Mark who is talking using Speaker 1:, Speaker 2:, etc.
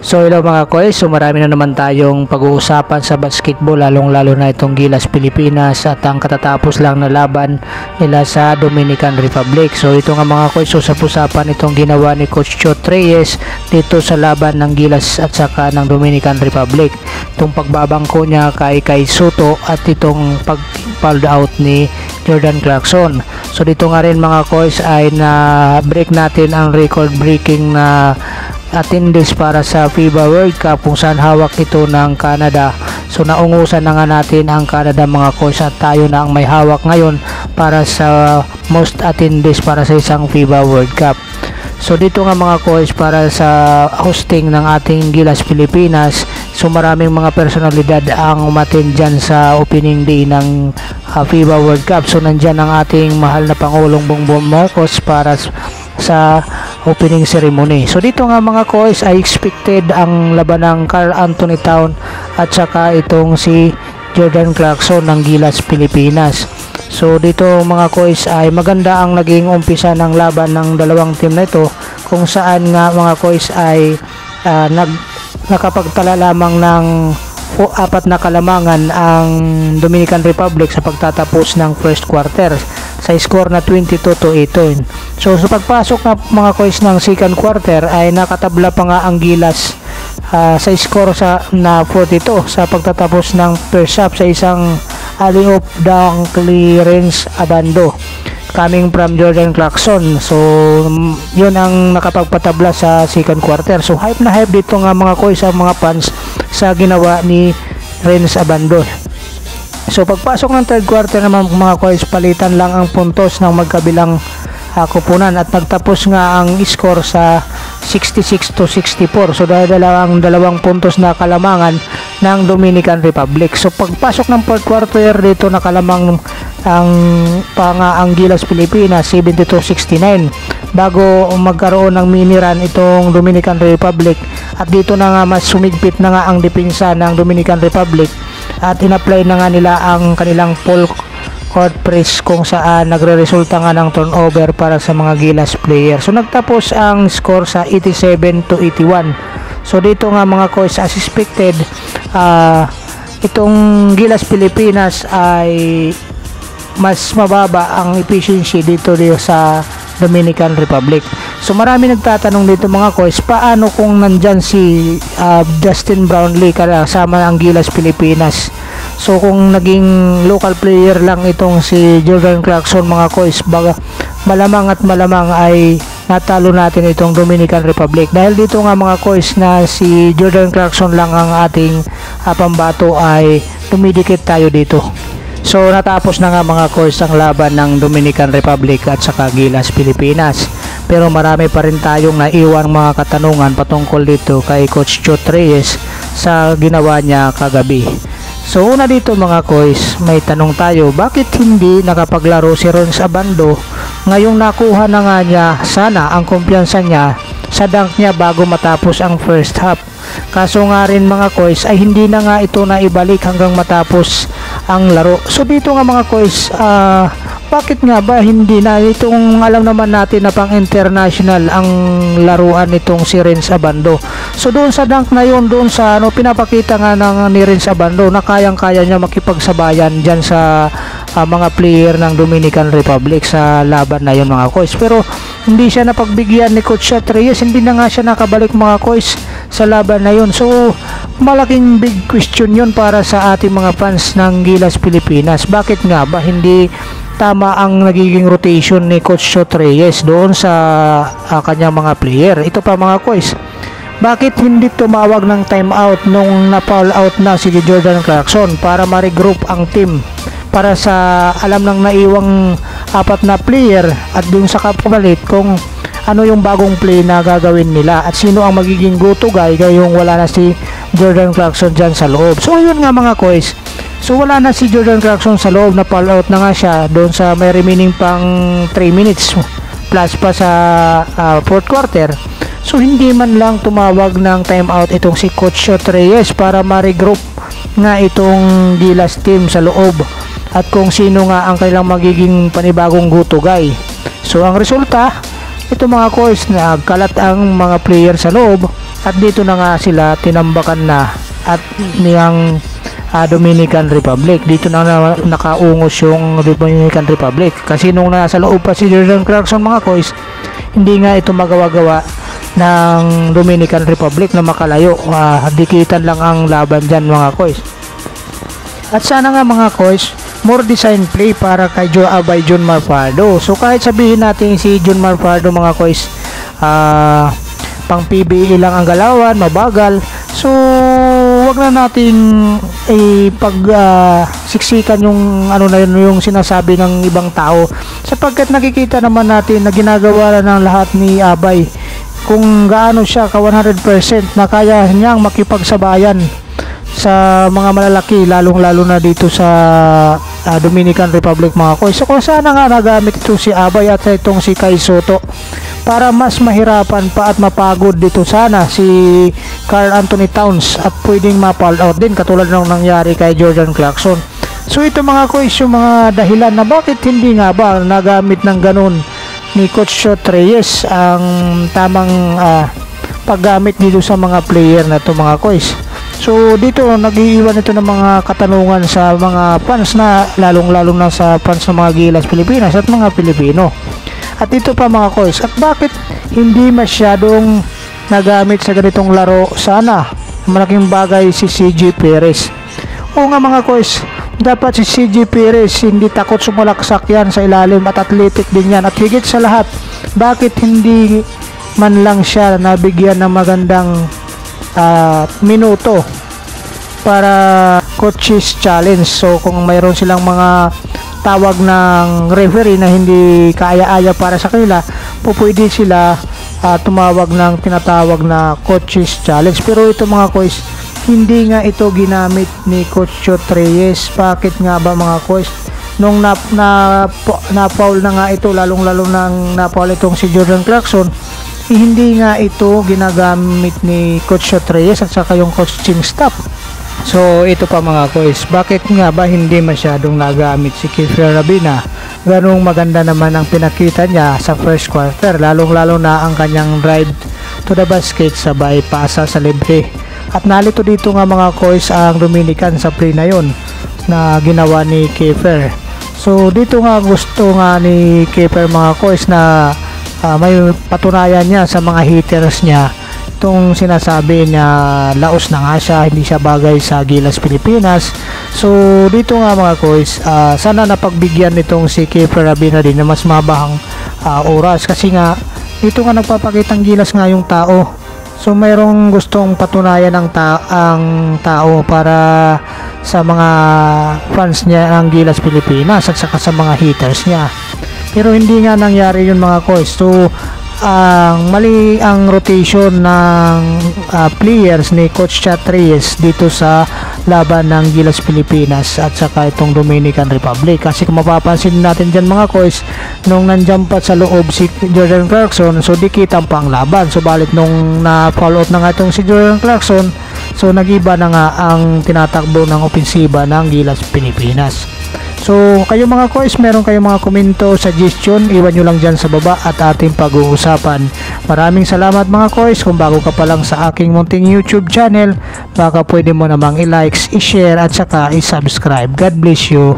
Speaker 1: So hello mga koys, so marami na naman tayong pag-uusapan sa basketball, lalong-lalo na itong Gilas Pilipinas at ang katatapos lang na laban nila sa Dominican Republic. So ito nga mga koys, so usapan itong ginawa ni Coach Chot Reyes dito sa laban ng Gilas at saka ng Dominican Republic. Itong pagbabangko niya kay Soto at itong pag-foul out ni Jordan Clarkson. So dito nga rin mga koys ay na-break natin ang record-breaking na attendance para sa FIBA World Cup kung saan hawak ito ng Canada. So naungusan na nga natin ang Canada mga coach at tayo na ang may hawak ngayon para sa most attendance para sa isang FIBA World Cup. So dito nga mga coach, para sa hosting ng ating Gilas Pilipinas, so maraming mga personalidad ang umattend dyan sa opening day ng FIBA World Cup. So nandyan ang ating mahal na Pangulong Bongbong Marcos para sa opening ceremony. So dito nga mga coach ay expected ang laban ng Karl Anthony Towns at saka itong si Jordan Clarkson ng Gilas Pilipinas. So dito mga coach ay maganda ang naging umpisa ng laban ng dalawang team na ito, kung saan nga mga coach ay nakapagtala lamang ng apat na kalamangan ang Dominican Republic sa pagtatapos ng first quarter sa score na 22-18. So sa pagpasok na mga coach ng second quarter ay nakatabla pa nga ang Gilas sa score na 42 sa pagtatapos ng first half sa isang alley-oop dunk clearance abando coming from Jordan Clarkson. So yun ang nakapagpatabla sa second quarter. So hype na hype dito nga mga coach sa mga fans sa ginawa ni Renz Abando. So pagpasok ng third quarter naman mga coach, palitan lang ang puntos ng magkabilang kupunan at nagtapos nga ang score sa 66-64. So ang dalawang puntos na kalamangan ng Dominican Republic. So pagpasok ng fourth quarter dito nakalamang ang Gilas Pilipinas 72-69 bago magkaroon ng mini run itong Dominican Republic, at dito na nga mas sumigpit na nga ang depensa ng Dominican Republic at in-apply na nga nila ang kanilang full court press kung saan nagre-resulta nga ng turnover para sa mga Gilas player. So nagtapos ang score sa 87-81. So dito nga mga coach, as expected, itong Gilas Pilipinas ay mas mababa ang efficiency dito sa Dominican Republic. So marami nagtatanong dito mga coach, paano kung nandyan si Justin Brownlee kasama ang Gilas Pilipinas? So kung naging local player lang itong si Jordan Clarkson mga coach, malamang at malamang ay natalo natin itong Dominican Republic. Dahil dito nga mga coach na si Jordan Clarkson lang ang ating pambato ay dumidikit tayo dito. So natapos na nga mga coach ang laban ng Dominican Republic at saka Gilas Pilipinas. Pero marami pa rin tayong naiwang mga katanungan patungkol dito kay Coach Chot Reyes sa ginawa niya kagabi. So una dito mga coach, may tanong tayo, bakit hindi nakapaglaro si Renz Abando ngayong nakuha na nga niya sana ang kumpiyansa niya sa dunk niya bago matapos ang first half? Kaso nga rin mga coach ay hindi na nga ito na ibalik hanggang matapos ang laro. So dito nga mga coach, bakit nga ba hindi na itong alam naman natin na pang international ang laruan nitong si Renz Abando? So doon sa dunk na yun, doon sa pinapakita nga ni Renz Abando na kayang-kaya niya makipagsabayan dyan sa mga player ng Dominican Republic sa laban na yun mga coach. Pero hindi siya napagbigyan ni Coach Chot Reyes, hindi na nga siya nakabalik mga coach sa laban na yun. So malaking big question yun para sa ating mga fans ng Gilas Pilipinas. Bakit nga ba hindi tama ang nagiging rotation ni Coach Chot Reyes doon sa kanyang mga player? Ito pa mga coach, bakit hindi tumawag ng timeout nung na-foul out na si Jordan Clarkson para ma-regroup ang team para sa alam ng naiwang apat na player at dun sa kapalit kung ano yung bagong play na gagawin nila at sino ang magiging go-to guy ngayong wala na si Jordan Clarkson dyan sa loob. So ayun nga mga coach, so wala na si Jordan Clarkson sa loob, na foul out na nga siya doon sa may remaining pang 3 minutes plus pa sa fourth quarter. So hindi man lang tumawag ng timeout itong si Coach Chot Reyes para ma-regroup nga itong Gilas team sa loob at kung sino nga ang kailang magiging panibagong go-to guy. So ang resulta, ito mga coach, nagkalat ang mga player sa loob At dito na nga sila tinambakan na at niyang Dominican Republic. Dito na nakaungos yung Dominican Republic. Kasi nung nasa loob pa si Jordan Clarkson mga kois, hindi nga ito magawa-gawa ng Dominican Republic na makalayo. Dikitan lang ang laban dyan mga kois. At sana nga mga kois, more design play para kay John Marfardo. So kahit sabihin natin si John Marfardo mga kois, pang PBA lang ang galawan, mabagal. So wag na nating siksikan yung ano na yun, yung sinasabi ng ibang tao, sapagkat nakikita naman natin na ginagawa ng lahat ni Abay kung gaano siya ka 100% na kaya niyang makipagsabayan sa mga malalaki, lalong-lalo na dito sa Dominican Republic mga kois. So kung sana nga nagamit ito si Abay at itong si Kai Soto para mas mahirapan pa at mapagod dito sana si Karl Anthony Towns at pwedeng ma-fall out din katulad ng nangyari kay Jordan Clarkson. So ito mga kois yung mga dahilan na bakit hindi nga ba nagamit ng ganun ni Coach Shot Reyes ang tamang paggamit dito sa mga player na to mga kois. So dito nag-iiwan ito ng mga katanungan sa mga fans na lalong-lalo na sa fans ng mga Gilas Pilipinas at mga Pilipino. At ito pa mga kois, at bakit hindi masyadong nagamit sa ganitong laro sana? Malaking bagay si CJ Perez. Oo nga mga kois, dapat si CJ Perez hindi takot sumalaksak yan sa ilalim at athletic din yan. At higit sa lahat, bakit hindi man lang siya nabigyan ng magandang minuto para coaches challenge? So kung mayroon silang mga tawag ng referee na hindi kaaya-aya para sa kanila, pwede sila tumawag ng tinatawag na coaches challenge. Pero ito mga kois, hindi nga ito ginamit ni Coach Shot Reyes. Bakit nga ba mga kois? Nung na-foul na nga ito, lalong-lalo nang na-foul itong si Jordan Clarkson, hindi nga ito ginagamit ni Coach Shot Reyes at saka yung coaching staff. So ito pa mga kois, bakit nga ba hindi masyadong nagamit si Kiefer Rabina? Ganong maganda naman ang pinakita niya sa first quarter, lalong-lalo na ang kanyang drive to the basket sabay pasa sa libre. At nalito dito nga mga kois ang Dominican sa play na yon na ginawa ni Kiefer. So dito nga gusto nga ni Kiefer mga kois na may patunayan niya sa mga hitters niya itong sinasabi na laos na nga siya, hindi siya bagay sa Gilas Pilipinas. So dito nga mga kois, sana napagbigyan nitong si Kiefer Rabina din na mas mabahang oras, kasi nga dito nga nagpapakitang gilas nga yung tao. So mayroong gustong patunayan ang tao para sa mga fans niya ng Gilas Pilipinas at saka sa mga hitters niya. Pero hindi nga nangyari yun mga kois. So mali ang rotation ng players ni Coach Shot Reyes dito sa laban ng Gilas Pilipinas at saka itong Dominican Republic. Kasi kung mapapansin natin dyan mga kois, nung nandyan pa sa loob si Jordan Clarkson, so dikitan pa ang laban. So balit nung na-fall out na nga itong si Jordan Clarkson, so nag-iba na nga ang tinatakbo ng opensiba ng Gilas Pilipinas. So kayo mga kois, meron kayong mga komento, suggestion, iwan nyo lang dyan sa baba at ating pag-uusapan. Maraming salamat mga kois. Kung bago ka pa lang sa aking munting YouTube channel, baka pwede mo namang i-likes, i-share at saka i-subscribe. God bless you.